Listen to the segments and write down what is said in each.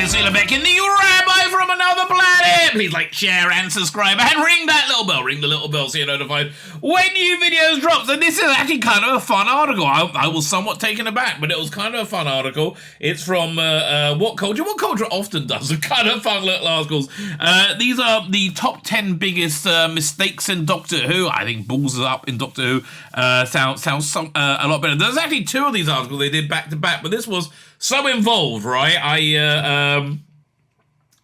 is Tzvi Lebetkin, the rabbi from another planet. Please like, share, and subscribe, and ring that little bell. Ring the little bell so you're notified when new videos drop. So this is actually kind of a fun article. I was somewhat taken aback, but it was kind of a fun article. It's from What Culture. What Culture often does kind of fun little articles. These are the top 10 biggest mistakes in Doctor Who. I think balls up in Doctor Who sounds a lot better. There's actually two of these articles they did back to back, but this was so involved, right? I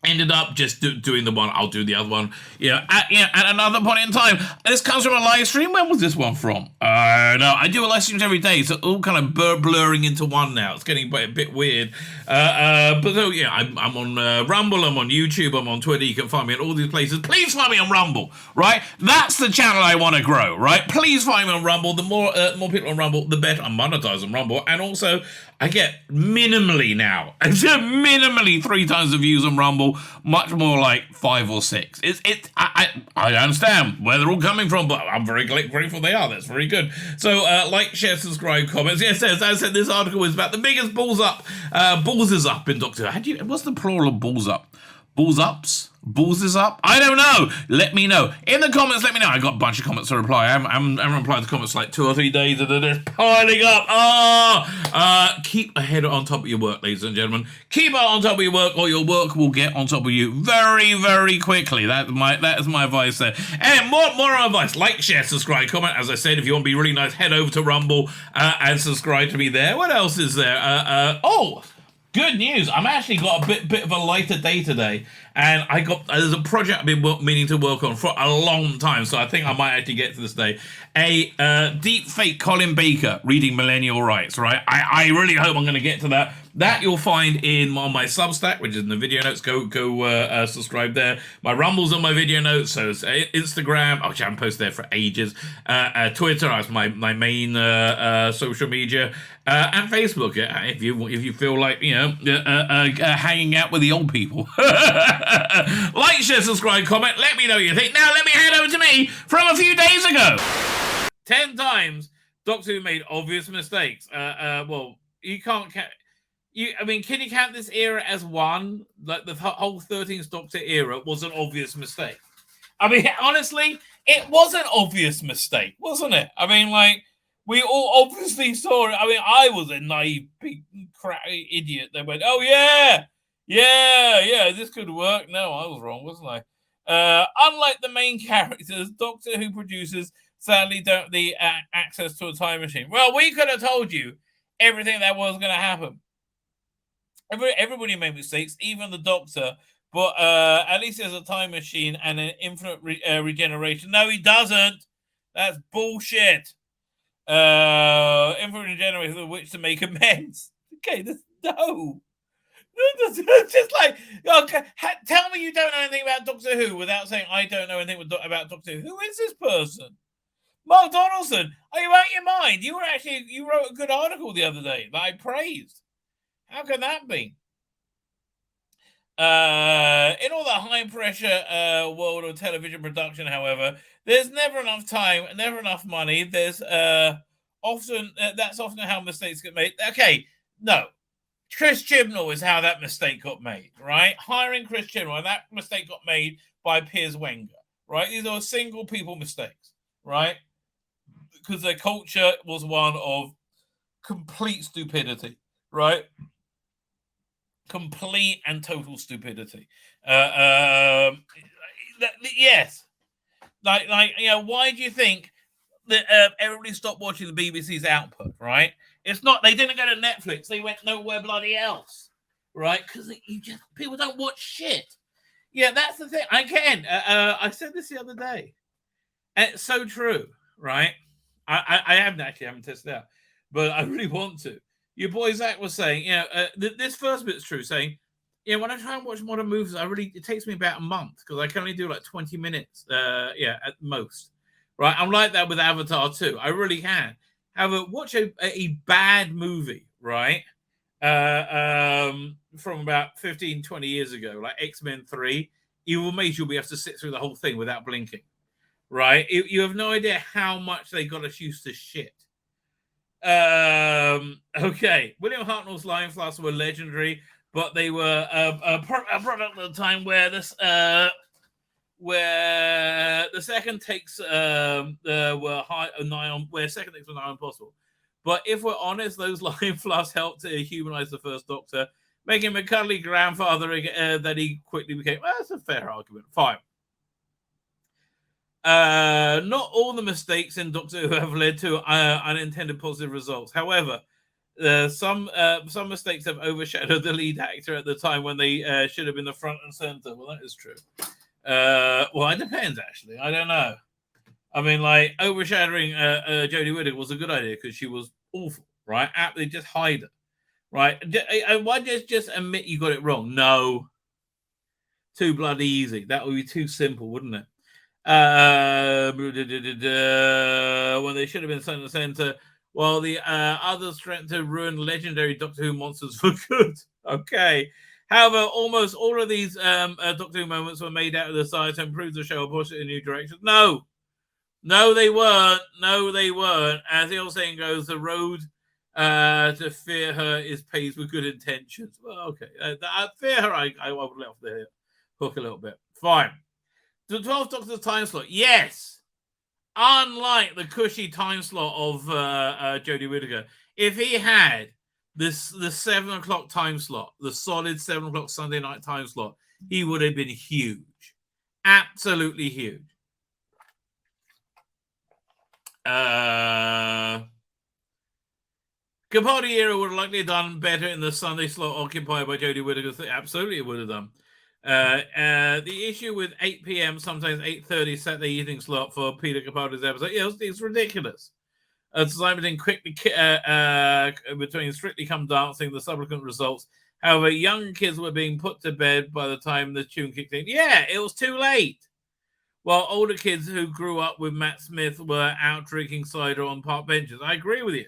ended up just doing the one. I'll do the other one. At another point in time. This comes from a live stream. When was this one from? No, I do a live streams every day, so all kind of blurring into one now. It's getting a bit weird. But so yeah, I'm on Rumble. I'm on YouTube. I'm on Twitter. You can find me at all these places. Please find me on Rumble, right? That's the channel I want to grow, right? Please find me on Rumble. The more people on Rumble, the better. I'm monetized on Rumble, and also I get minimally now, minimally 3 times the views on Rumble, much more like 5 or 6. I understand where they're all coming from, but I'm very grateful they are. That's very good. So like, share, subscribe, comments. Yes, as I said, this article is about the biggest balls is up in Doctor Who. What's the plural of balls up? Balls ups? Balls is up? I don't know. Let me know. In the comments, let me know. I got a bunch of comments to reply. I haven't replied to comments for like 2 or 3 days, and they're just piling up. Keep a head on top of your work, ladies and gentlemen. Keep it on top of your work, or your work will get on top of you very, very quickly. That is my advice there. And more advice. Like, share, subscribe, comment. As I said, if you want to be really nice, head over to Rumble and subscribe to me there. What else is there? Good news. I'm actually got a bit of a lighter day today, and there's a project I've been meaning to work on for a long time, so I think I might actually get to this day. A deep fake Colin Baker reading Millennial Rights, right? I really hope I'm going to get to that. That you'll find on my Substack, which is in the video notes. Go subscribe there. My Rumble's on my video notes, so it's Instagram, which I haven't posted there for ages. Twitter, that's my main social media. And Facebook, if you feel like, hanging out with the old people. Like, share, subscribe, comment. Let me know what you think. Now let me head over to me from a few days ago. 10 times Doctor Who made obvious mistakes. Well, you can't count. Can you count this era as one? Like the whole 13th Doctor era was an obvious mistake. Honestly, it was an obvious mistake, wasn't it? We all obviously saw it. I was a naive, big, crappy idiot that went, oh, yeah, this could work. No, I was wrong, wasn't I? Unlike the main characters, Doctor Who producers sadly don't have the access to a time machine. Well, we could have told you everything that was going to happen. Everybody made mistakes, even the Doctor, but at least he has a time machine and an infinite regeneration. No, he doesn't. That's bullshit. Infinite regeneration with which to make amends. Okay, no. It's just like, okay, tell me you don't know anything about Doctor Who without saying I don't know anything about Doctor Who. Who is this person? Mark Donaldson. Are you out of your mind? You wrote a good article the other day that I praised. How can that be? In all the high-pressure world of television production, however, there's never enough time, never enough money. There's often that's often how mistakes get made. Okay, no. Chris Chibnall is how that mistake got made, right? Hiring Chris Chibnall, and that mistake got made by Piers Wenger, right? These are single people mistakes, right? Because their culture was one of complete stupidity, right? Complete and total stupidity. Yes. Why do you think that everybody stopped watching the BBC's output, right? It's not, they didn't go to Netflix, they went nowhere bloody else, right? Because people don't watch shit. Yeah, that's the thing. I said this the other day. And it's so true, right? I haven't tested it out, but I really want to. Your boy Zach was saying, this first bit's true, saying, when I try and watch modern movies, it takes me about a month because I can only do like 20 minutes, at most. Right? I'm like that with Avatar too. I really can. However, watch a bad movie, right? From about 15, 20 years ago, like X-Men 3, you'll be able to sit through the whole thing without blinking, right? You have no idea how much they got us used to shit. Okay, William Hartnell's line flasks were legendary, but they were a product at the time where the second takes were nigh on, where second takes were nigh on possible. But if we're honest, those line fluffs helped to humanize the first Doctor, making him a cuddly grandfather that he quickly became. Well, that's a fair argument. Fine. Not all the mistakes in Doctor Who have led to unintended positive results. However, some mistakes have overshadowed the lead actor at the time when they should have been the front and center. Well, that is true. Well, it depends, actually. I don't know. I mean, like, overshadowing Jodie Whittaker was a good idea because she was awful, right? Absolutely, just hide it, right? Why just admit you got it wrong? No. Too bloody easy. That would be too simple, wouldn't it? When they should have been center center, while the others threatened to ruin legendary Doctor Who monsters for good. Okay. However, almost all of these Doctor Who moments were made out of the side to improve the show or push it in a new direction. No, they weren't. No, they weren't. As the old saying goes, the road to fear her is paved with good intentions. Well, okay. Fear her, I would let off the hook a little bit. Fine. The 12th Doctor's time slot, yes. Unlike the cushy time slot of Jodie Whittaker, if he had the 7 o'clock time slot, the solid 7 o'clock Sunday night time slot, he would have been huge. Absolutely huge. Capaldi era would have likely done better in the Sunday slot occupied by Jodie Whittaker. Absolutely, it would have done. The issue with 8 p.m., sometimes 8:30 Saturday evening slot for Peter Capaldi's episode, it's ridiculous. Deciding quickly between Strictly Come Dancing, the subsequent results. However, young kids were being put to bed by the time the tune kicked in. Yeah, it was too late. While older kids who grew up with Matt Smith were out drinking cider on park benches. I agree with you.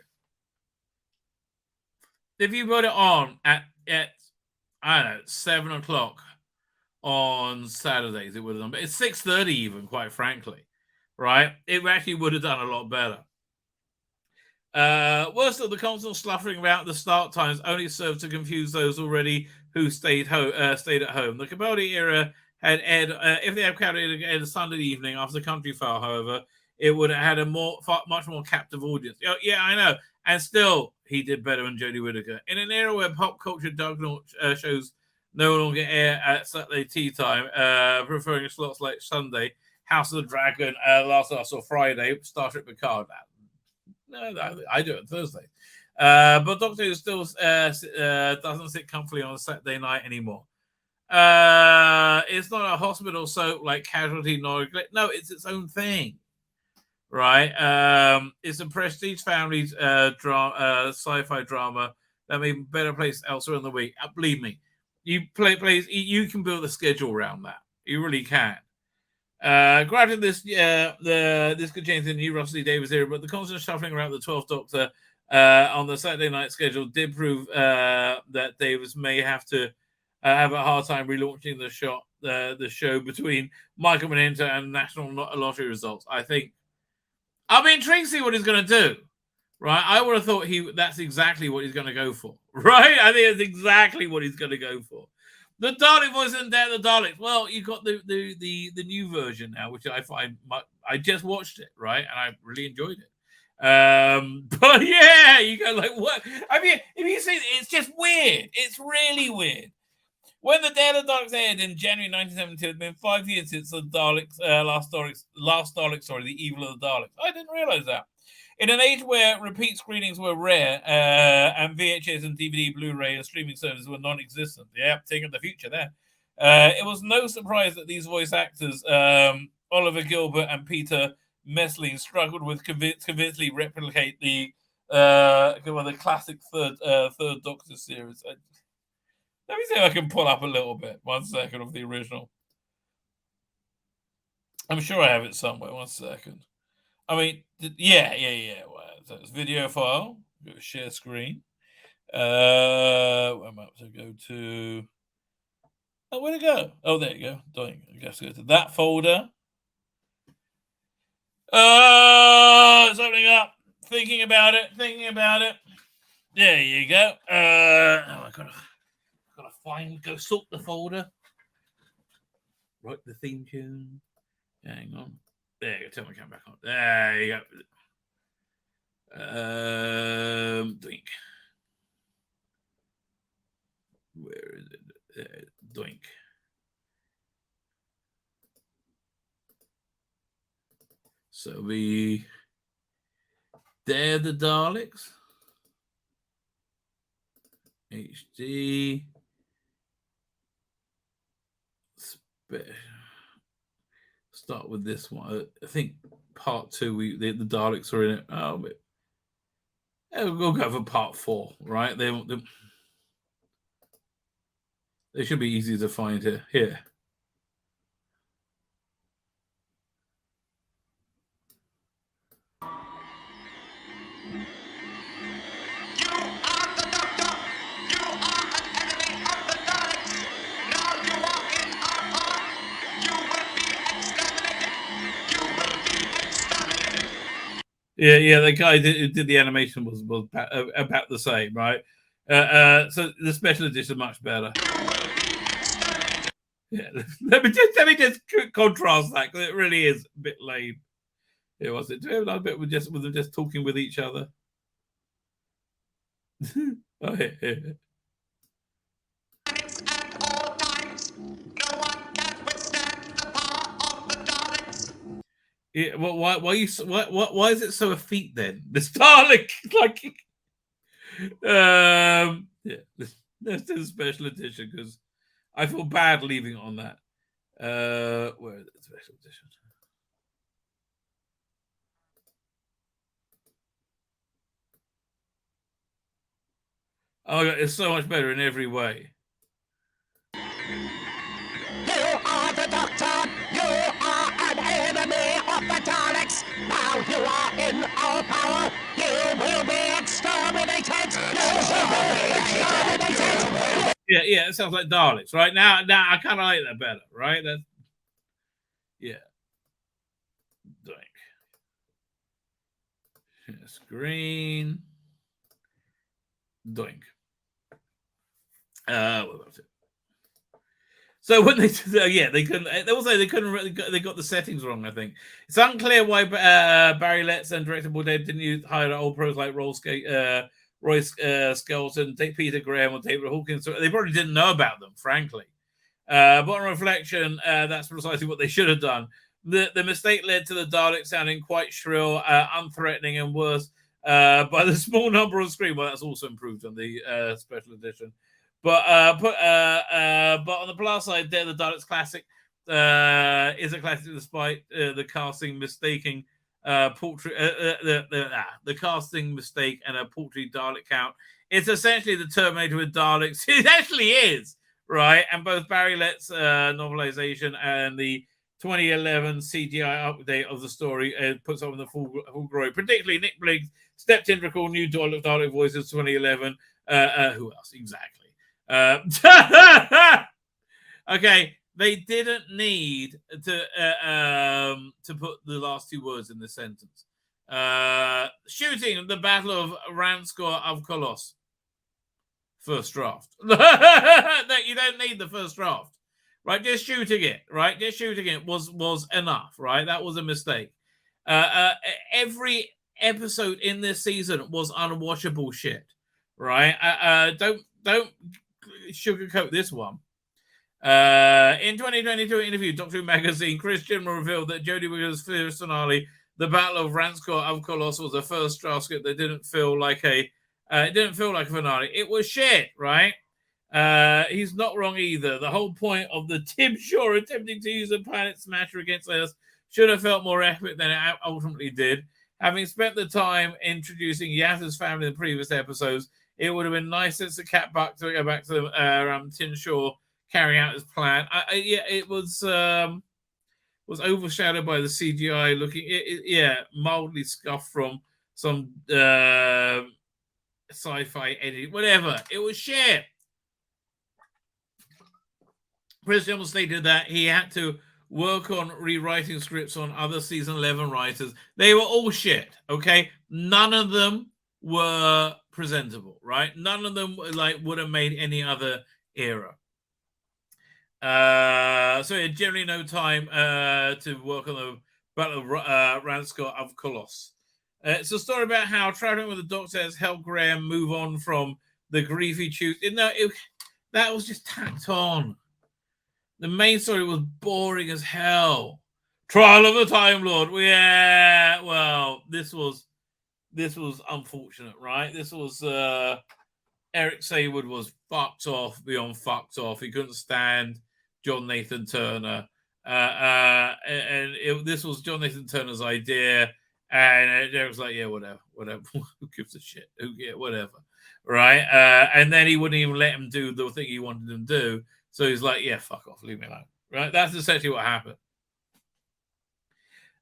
If you put it on at I don't know, 7 o'clock on Saturdays, it would have done. But it's 6:30 even, quite frankly. Right? It actually would have done a lot better. Worst of the constant sluffering about the start times only served to confuse those already who stayed at home. The Capaldi era had aired, if they had aired a Sunday evening after Country File, however, it would have had a much more captive audience. Yeah, I know. And still, he did better than Jodie Whittaker. In an era where pop culture juggernaut shows no longer air at Saturday tea time, preferring slots like Sunday, House of the Dragon, Last or Friday, Star Trek Picard. No, I do it Thursday. But Doctor Who still doesn't sit comfortably on a Saturday night anymore. It's not a hospital soap like Casualty, nor no, it's its own thing, right? It's a prestige family sci-fi drama that may be better placed elsewhere in the week. Believe me, you can build a schedule around that. You really can. Granted, this could change the new Russell T Davies era, but the constant shuffling around the 12th Doctor on the Saturday night schedule did prove that Davies may have to have a hard time relaunching the show between Michael Manento and national lottery results. I'll be intrigued to see what he's going to do. Right, I would have thought that's exactly what he's going to go for. Right, I think it's exactly what he's going to go for. The Dalek voice isn't there. The Daleks. Well, you got the new version now, which I find I just watched it, right, and I really enjoyed it. But yeah, you go like, what? I mean, if you see, it's just weird. It's really weird. When the Day of the Daleks aired in January 1972, it had been 5 years since the Daleks, last Dalek, the Evil of the Daleks. I didn't realize that. In an age where repeat screenings were rare and VHS and DVD, Blu-ray and streaming services were non-existent, thinking of the future there, it was no surprise that these voice actors, Oliver Gilbert and Peter Messling, struggled with convincingly replicate the classic third Doctor series. Let me see if I can pull up a little bit. 1 second of the original. I'm sure I have it somewhere. 1 second. I mean, yeah. Well, so it's video file. Go to share screen. I'm up to go to. Oh, where'd it go? Oh, there you go. I guess go to that folder. It's opening up. Thinking about it. There you go. I gotta go sort the folder. Write the theme tune. Hang on. There you go. Turn my camera back on. There you go. Doink. Where is it? Doink. So they're the Daleks. HD. Start with this one. I think part 2, the Daleks are in it. Oh, but we'll go for part 4, right? They should be easy to find here. Here. Yeah. The guy who did the animation was about the same, right? So the special edition is much better. Yeah, let me just contrast that, because it really is a bit lame. It was. Do we have another bit with them just talking with each other? Oh, yeah. Yeah, well, why is it so effete then? The Starlink, like, yeah, let's do the special edition, because I feel bad leaving it on that. Where is the special edition? Oh, it's so much better in every way. You are the Doctor. You are an enemy of the Daleks. Now you are in our power. You will be exterminated. You will be exterminated. Yeah, it sounds like Daleks, right? Now I kind of like that better, right? That's, yeah. Doink. Screen. Doink. What was it? So when they couldn't. They couldn't really. They got the settings wrong. I think it's unclear why Barry Letts and director Paul David didn't hire old pros like Roy Skelton, Peter Graham, or David Hawkins. So they probably didn't know about them, frankly. But on reflection, that's precisely what they should have done. The mistake led to the Dalek sounding quite shrill, unthreatening, and worse by the small number on screen. Well, that's also improved on the special edition. But on the plus side, there the Daleks classic is a classic despite the casting mistaking the casting mistake and a paltry Dalek count. It's essentially the Terminator with Daleks. It actually is, right? And both Barry Letts novelization and the 2011 CGI update of the story puts up in the full glory. Particularly Nick Briggs stepped in to record new Dalek voices 2011. Who else? Exactly. Okay, they didn't need to put the last 2 words in the sentence. Shooting the Battle of Ranskor of Kolos. First draft. You don't need the first draft, right? Just shooting it, right? Just shooting it was enough, right? That was a mistake. Every episode in this season was unwatchable shit, right? Don't sugarcoat this one. In 2022 interview, Doctor Who magazine, Christian revealed that Jodie Whittaker's first finale, The Battle of Ranskor of Kolos, was the first draft script that didn't feel like a finale. It was shit, right? He's not wrong either. The whole point of the Tim Shaw attempting to use a planet smasher against us should have felt more epic than it ultimately did. Having spent the time introducing Yatta's family in the previous episodes, it would have been nicer to go back to Tim Shaw carrying out his plan. It was overshadowed by the CGI looking, mildly scuffed from some sci-fi edit, whatever. It was shit. Chris Gilmore stated that he had to work on rewriting scripts on other season 11 writers. They were all shit, okay? None of them were presentable, right? None of them would have made any other era. So he had generally no time to work on the Battle of Ranscott of Colossus. It's a story about how traveling with the Doctor has helped Graham move on from the grief he chose. That was just tacked on. The main story was boring as hell. Trial of the Time Lord. Yeah, well, this was unfortunate, right? This was Eric Saywood was fucked off beyond fucked off. He couldn't stand John Nathan Turner. This was John Nathan Turner's idea. And Eric's like, yeah, whatever. Who gives a shit? Whatever. Right? And then he wouldn't even let him do the thing he wanted him to do. So he's like, yeah, fuck off. Leave me alone. Right? That's essentially what happened.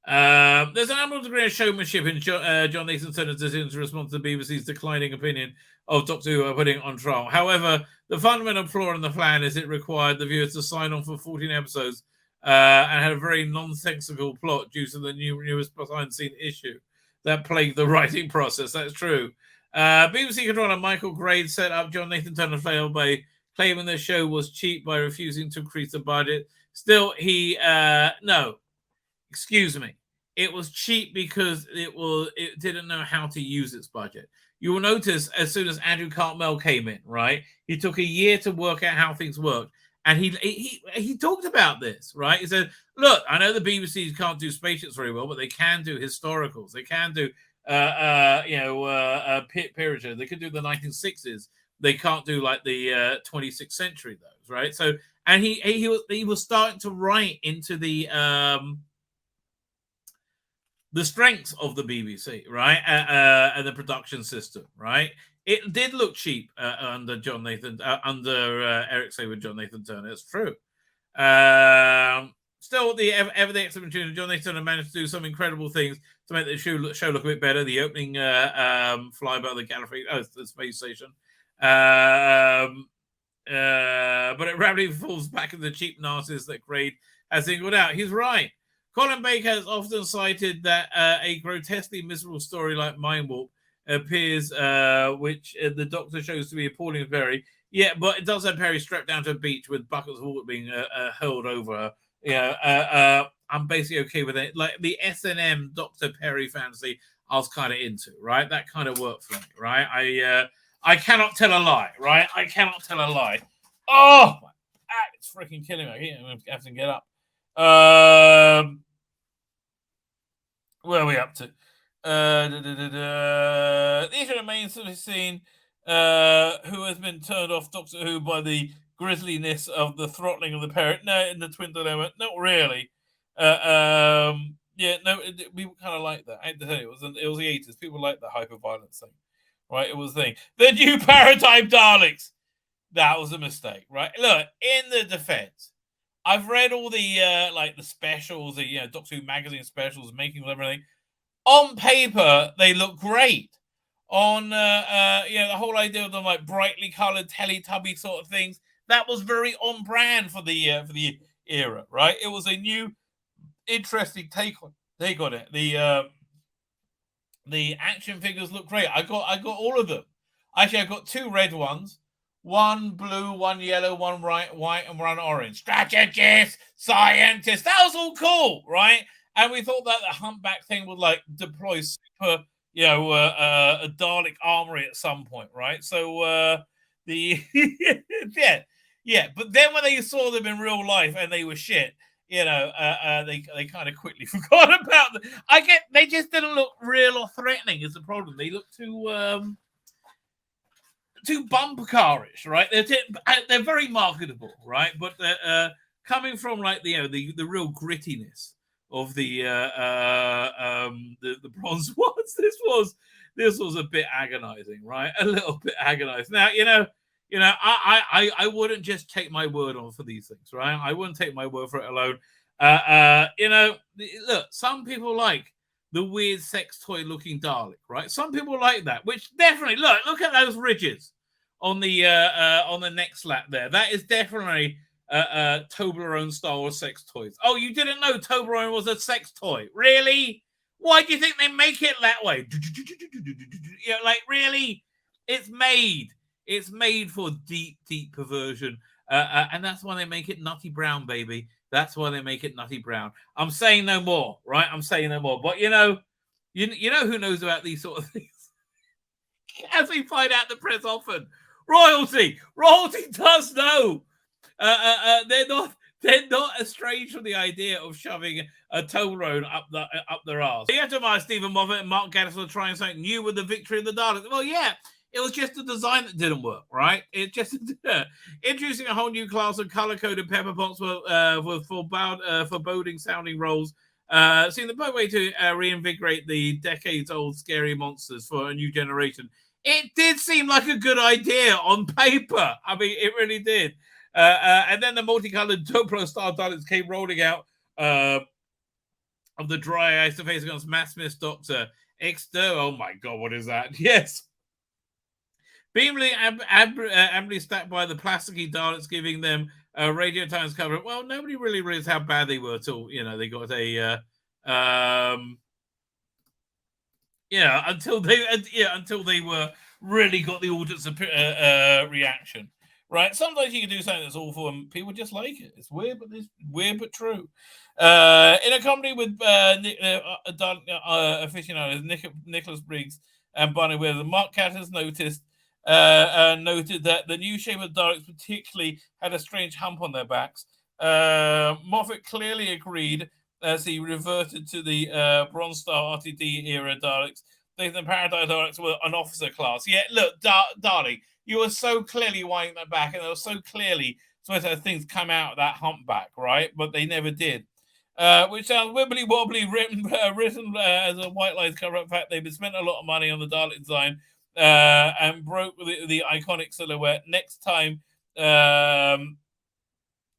There's an admirable degree of showmanship in John Nathan Turner's decision to respond to the BBC's declining opinion of Doctor Who putting it on trial. However, the fundamental flaw in the plan is it required the viewers to sign on for 14 episodes and had a very nonsensical plot due to the numerous behind-the-scenes issue that plagued the writing process. That's true. BBC controller Michael Grade set up John Nathan Turner failed by claiming the show was cheap by refusing to increase the budget. Still, excuse me. It was cheap because it didn't know how to use its budget. You will notice as soon as Andrew Cartmel came in, right? He took a year to work out how things worked. And he talked about this, right? He said, look, I know the BBC can't do spaceships very well, but they can do historicals. They can do, period shows. They could do the 1960s. They can't do like the 26th century, those, right? So, and he was starting to write into the strengths of the BBC, right, and the production system, right. It did look cheap under John Nathan, under Eric Saywood, John Nathan Turner. It's true. Still, the everything excellent tune. John Nathan Turner managed to do some incredible things to make the show look a bit better. The opening flyby of the Gallifrey, the space station, but it rapidly falls back into the cheap narcissist that Grade has singled out. He's right. Colin Baker has often cited that a grotesquely miserable story like Mind Warp appears, which the Doctor shows to be appalling and very. Yeah, but it does have Perry strapped down to a beach with buckets of water being hurled over her. I'm basically okay with it. Like the S&M Dr. Perry fantasy, I was kind of into, right? That kind of worked for me, right? I cannot tell a lie, right? I cannot tell a lie. Oh, my back, it's freaking killing me. I have to get up. Where are we up to? These are the main sort of scene. Who has been turned off Doctor Who by the grisliness of the throttling of the parrot? No, in the twin dilemma, not really. We kind of like that. I hate to tell you, it was the 80s. People like the hyper violence thing, right? It was the thing. The new paradigm Daleks. That was a mistake, right? Look, in the defense, I've read all the the specials, the Doctor Who magazine specials, making of everything. On paper, they look great. On the whole idea of them like brightly coloured Teletubby sort of things, that was very on brand for the era, right? It was a new, interesting take on it. The action figures look great. I got all of them. Actually, I got 2 red ones. One blue, one yellow, one white, and one orange. Strategist, scientist. That was all cool, right? And we thought that the humpback thing would like deploy super, a Dalek armory at some point, right? So yeah. But then when they saw them in real life and they were shit, they kind of quickly forgot about them. They just didn't look real or threatening. Is the problem? They look too bumper carish, right? They're very marketable, right? But coming from like the real grittiness of the bronze ones, this was a bit agonizing, right? A little bit agonizing. Now, I wouldn't just take my word on for these things, right? I wouldn't take my word for it alone. Look, some people like the weird sex toy looking Dalek, right? Some people like that, which definitely look at those ridges on the neck slap there. That is definitely Toblerone style of sex toys. Oh, you didn't know Toblerone was a sex toy? Really? Why do you think they make it that way? Like really? It's made It's made for deep, deep perversion. And that's why they make it nutty brown, baby. That's why they make it nutty brown. I'm saying no more, right? I'm saying no more. But you know who knows about these sort of things? As we find out the press often, royalty. Royalty does know. They're not estranged from the idea of shoving a toll road up their arse. You have to admire Stephen Moffat and Mark Gatiss for trying something new with the victory of the Daleks. Well, yeah, it was just the design that didn't work, right? It just introducing a whole new class of color-coded pepper pots with foreboding sounding roles. Seemed the perfect way to reinvigorate the decades-old scary monsters for a new generation. It did seem like a good idea on paper. I mean, it really did. And then the multicolored Duplo-style Daleks came rolling out of the dry ice to face against Matt Smith's Doctor. Oh my God, what is that? Yes. Beamly amply stacked by the plasticky Daleks, giving them Radio Times cover. Well, nobody really realized how bad they were until, they got until they were really got the audience reaction. Right, sometimes you can do something that's awful and people just like it. It's weird, but true. In a comedy with aficionados Nicholas Briggs and Barney Wheeler, Mark Gatiss noted that the new shape of Daleks particularly had a strange hump on their backs. Moffat clearly agreed as he reverted to the Bronze Star RTD era Daleks. The Paradise Daleks were an officer class. Yeah, look, darling, you were so clearly winding that back, and there was so clearly supposed to have things come out of that humpback, right? But they never did. Which sounds wibbly wobbly, written as a white lies cover up. Fact, they've spent a lot of money on the Dalek design and broke the iconic silhouette. Next time,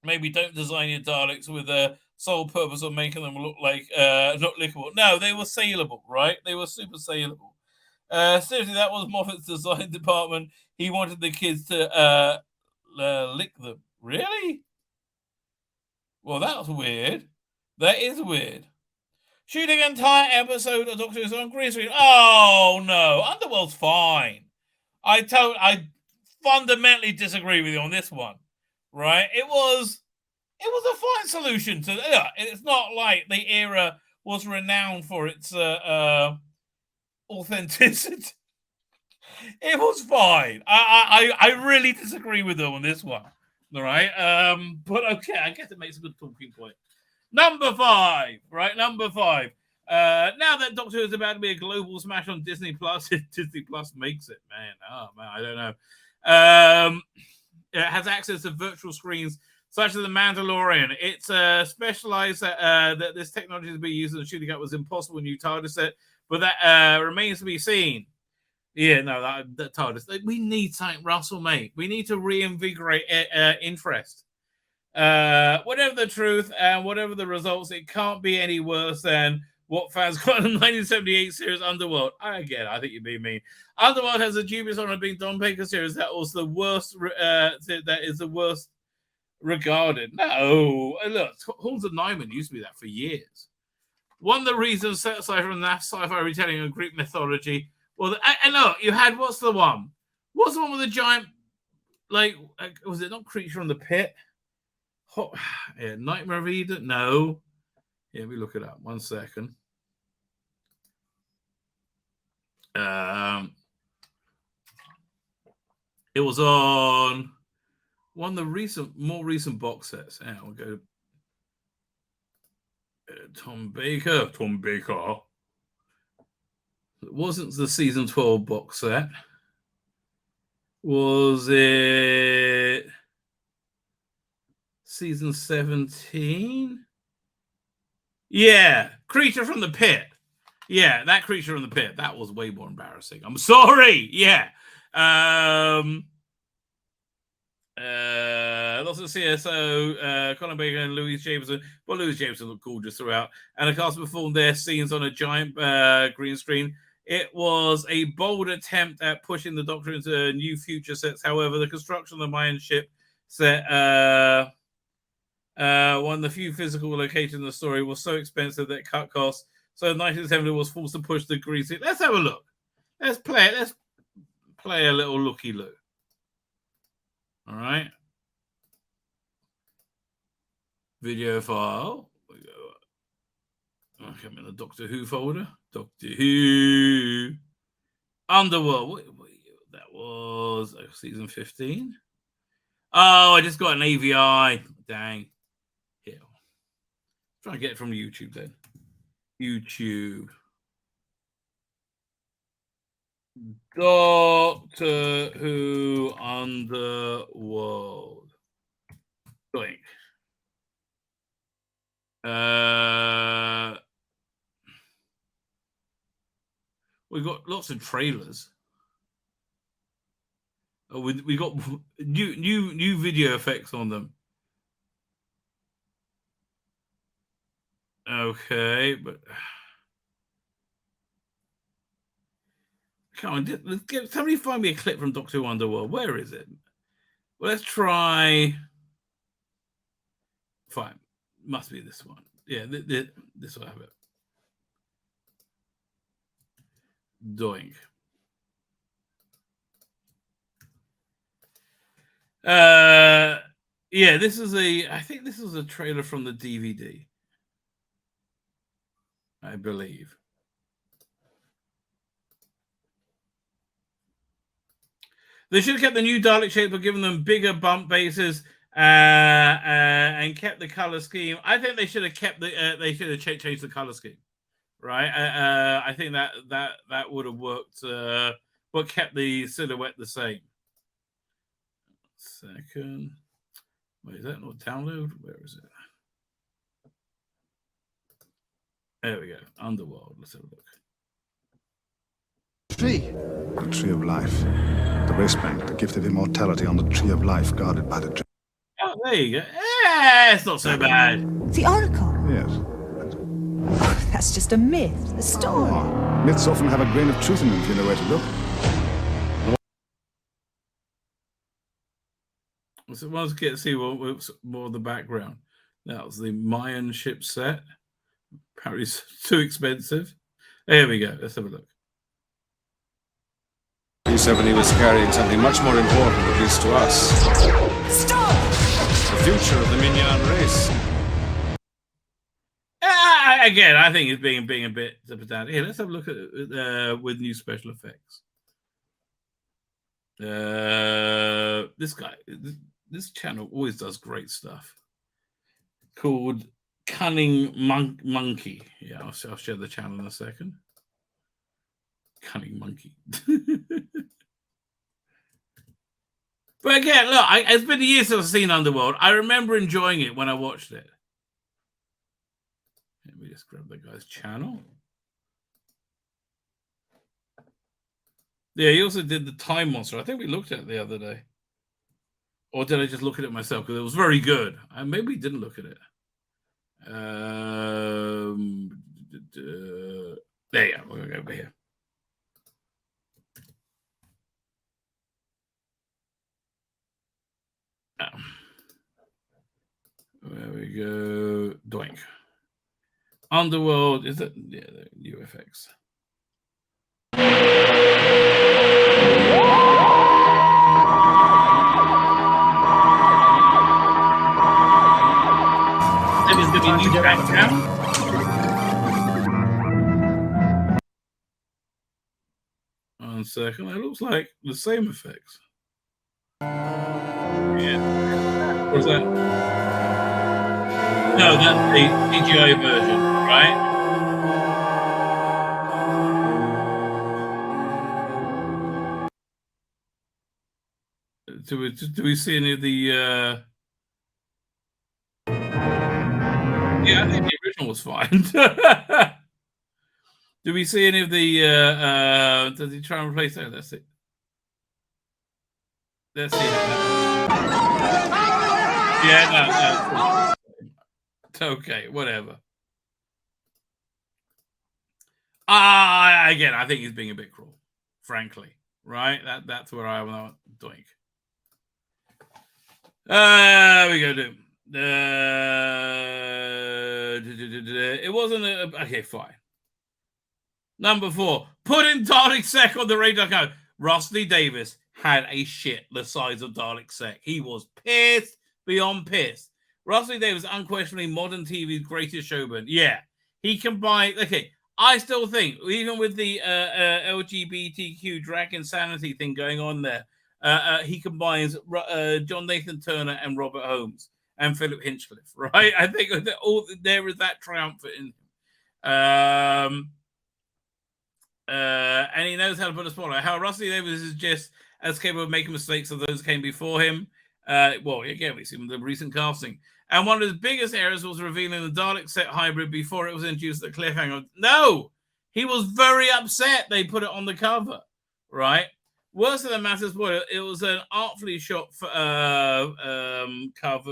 maybe don't design your Daleks with a sole purpose of making them look like not lickable. No, they were saleable, right? They were super saleable. Seriously, that was Moffat's design department. He wanted the kids to lick them. Really? Well, that's weird. That is weird. Shooting an entire episode of Doctor Who's on green screen. Oh no, Underworld's fine. I fundamentally disagree with you on this one. Right? It was a fine solution to. It's not like the era was renowned for its authenticity. It was fine. I really disagree with them on this one. All right. But okay, I guess it makes a good talking point. Number 5, right? Now that Doctor Who is about to be a global smash on Disney Plus, if Disney Plus makes it, man. Oh man, I don't know. It has access to virtual screens such as The Mandalorian. It's specialized that this technology to be used in the shooting up was impossible in new TARDIS set, but that remains to be seen. Yeah, no, that TARDIS. We need something, Russell, mate. We need to reinvigorate interest. Whatever the truth and whatever the results, it can't be any worse than what fans got in the 1978 series Underworld. I think you're being mean. Underworld has a dubious honor of being Don Baker series that was the worst. That is the worst regarded. No, look, Halls of Nyman used to be that for years. One of the reasons set aside from that sci-fi retelling of Greek mythology. Well, and look, you had what's the one with the giant? Was it not Creature from the Pit? Nightmare of Eden? No. Yeah, we look it up. 1 second. It was on one of the more recent box sets. Yeah, we'll go. Tom Baker. It wasn't the season 12 box set. Was it season 17? Yeah, Creature from the Pit. Yeah, that Creature from the Pit. That was way more embarrassing. I'm sorry. Yeah. Lots of CSO, Colin Baker and Louise Jameson. Well, Louise Jameson looked gorgeous throughout. And the cast performed their scenes on a giant green screen. It was a bold attempt at pushing the Doctor into new future sets. However, the construction of the Mayan ship set, one of the few physical locations in the story, was so expensive that it cut costs. So 1970 was forced to push the green screen. Let's have a look. Let's play a little looky-loo. video file. Okay, I'm in the Doctor Who folder. Doctor Who. Underworld. That was season 15. Oh, I just got an AVI. Dang. Here. Try to get it from YouTube then. YouTube. Doctor Who Underworld. Doink. We've got lots of trailers. Oh, we got new video effects on them. Okay, but come on, let's get somebody find me a clip from Doctor Who Underworld. Where is it? Well, let's try. Fine, must be this one. Yeah, this will have it. Doink. Yeah, this is I think this is a trailer from the DVD. I believe. They should have kept the new Dalek shape, but given them bigger bump bases and kept the color scheme. I think they should have kept they should have changed the color scheme, right? I think that would have worked, but kept the silhouette the same. Second, wait, is that not download? Where is it? There we go. Underworld. Let's have a look. Tree. The tree of life. The waste bank, the gift of immortality on the tree of life, guarded by the. Oh, there you go. Yeah, it's not so bad. The Oracle? Yes. Oh, that's just a myth, a story. Oh, myths often have a grain of truth in them if you know where to look. So once get to see what's more of the background. That was the Mayan ship set. Apparently it's too expensive. There we go. Let's have a look. He was carrying something much more important, at least to us. Stop! The future of the Minyan race. Again, I think it's being a bit pedantic. Here, let's have a look at it with new special effects. This guy, this channel always does great stuff. Called Cunning Monkey. Yeah, I'll share the channel in a second. Cunning Monkey. But again, look, it's been years since I've seen Underworld. I remember enjoying it when I watched it. Let me just grab the guy's channel. Yeah, he also did the Time Monster. I think we looked at it the other day. Or did I just look at it myself? Because it was very good. I maybe didn't look at it. There you go. We're going to go over here. There we go. Doink. Underworld. Is it? Yeah, the new effects. It is going to be new background. One second. It looks like the same effects. Yeah. Or is that? No, that's the CGI version, right? Do we see any of the? Yeah, I think the original was fine. Do we see any of the? Does he try and replace that? That's it. Let's see. Yeah, no. Okay, whatever. Again, I think he's being a bit cruel, frankly. Right? That's where I want to doink. We go to it wasn't okay, fine. Number 4, putting Dalek Sec on the radar code. Rusty Davis had a shit the size of Dalek Sec. He was pissed beyond pissed. Russell Davies is unquestionably modern TV's greatest showman. Yeah, he combined. Okay, I still think, even with the LGBTQ drag insanity thing going on there, he combines John Nathan Turner and Robert Holmes and Philip Hinchcliffe, right? I think there is that triumph in him. And he knows how to put a spotlight. How Russell Davies is just as capable of making mistakes as those who came before him. Well, again, we see the recent casting. And one of his biggest errors was revealing the Dalek set hybrid before it was introduced at the cliffhanger. No! He was very upset they put it on the cover, right? Worse than the matter spoiler, it was an artfully shot cover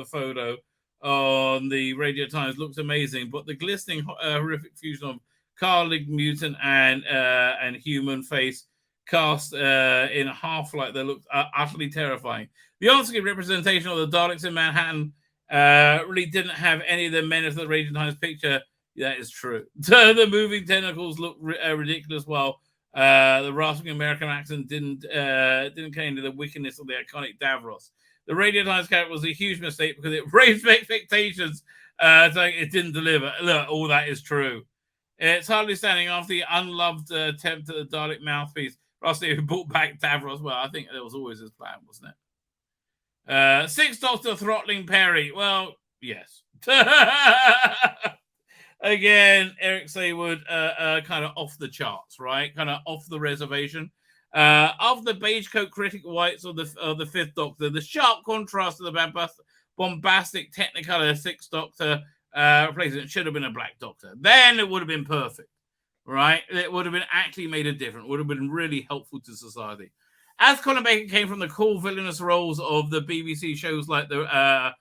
photo on the Radio Times. Looks amazing, but the glistening, horrific fusion of Carlig mutant and human face cast in half-light that looked utterly terrifying. The on-screen representation of the Daleks in Manhattan really didn't have any of the menace of the Radio Times picture. That is true. The moving tentacles look ridiculous, while the rasping American accent didn't contain the wickedness of the iconic Davros. The Radio Times character was a huge mistake because it raised expectations, so it didn't deliver. Look, all that is true. It's hardly standing after the unloved attempt at the Dalek mouthpiece. Rusty brought back Davros. Well, I think that was always his plan, wasn't it? Sixth Doctor throttling Perry. Well, yes. Again, Eric Saywood kind of off the charts, right? Kind of off the reservation. Of the beige coat critic whites of the Fifth Doctor, the sharp contrast to the bombastic Technicolor Sixth Doctor replacement should have been a Black Doctor. Then it would have been perfect, right? It would have been actually made a difference. It would have been really helpful to society. As Colin Baker came from the cool villainous roles of the BBC shows like the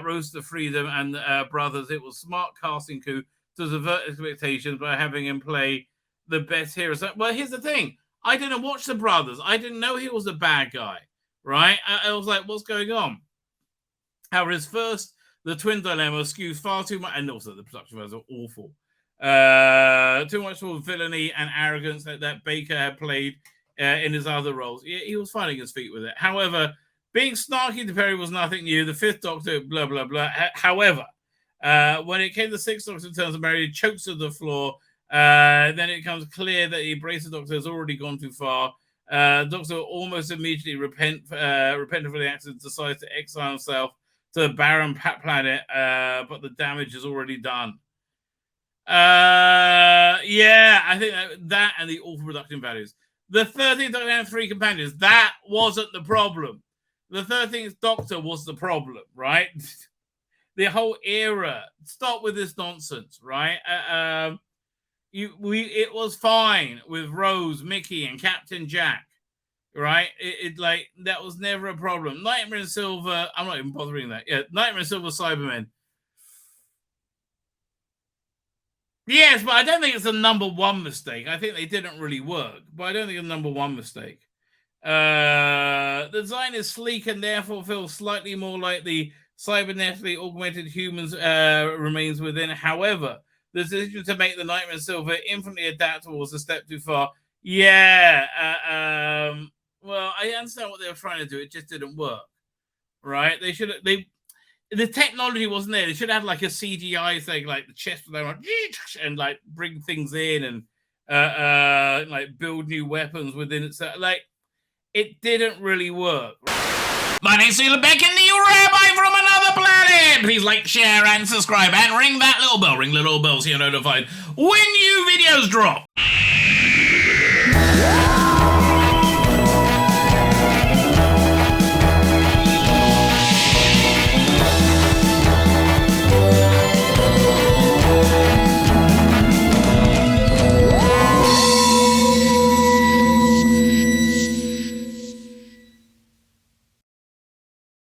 Roast of Freedom and Brothers, it was smart casting coup to subvert expectations by having him play the best hero. So, well, here's the thing. I didn't watch the Brothers. I didn't know he was a bad guy, right? I was like, what's going on? However, his first, The Twin Dilemma, skews far too much, and also the production was awful. Too much for villainy and arrogance that Baker had played in his other roles. He was finding his feet with it. However, being snarky to Perry was nothing new. The Fifth Doctor, blah, blah, blah. However, when it came to Sixth Doctor in terms of Mary, chokes to the floor. Then it becomes clear that the Bracer Doctor has already gone too far. Doctor almost immediately repentant for the accident, decides to exile himself to the barren planet, but the damage is already done. Yeah, I think that and the awful production values. The 13th Doctor had 3 companions. That wasn't the problem. The 13th Doctor was the problem, right? The whole era. Stop with this nonsense, right? It was fine with Rose, Mickey, and Captain Jack, right? Like that was never a problem. Nightmare in Silver. I'm not even bothering that. Yeah, Nightmare in Silver, Cybermen. Yes, but I don't think it's a number one mistake. I think they didn't really work, but I don't think it's a number one mistake. The design is sleek and therefore feels slightly more like the cybernetically augmented humans remains within. However, the decision to make the Nightmare in Silver infinitely adaptable was a step too far. Yeah. Well, I understand what they were trying to do. It just didn't work, right? The technology wasn't there. They should have like a CGI thing, like the chest and like bring things in and like build new weapons within it. So, like, it didn't really work. My name's Tzvi Lebetkin, the rabbi from another planet. Please like, share, and subscribe, and ring that little bell. Ring the little bell so you're notified when new videos drop.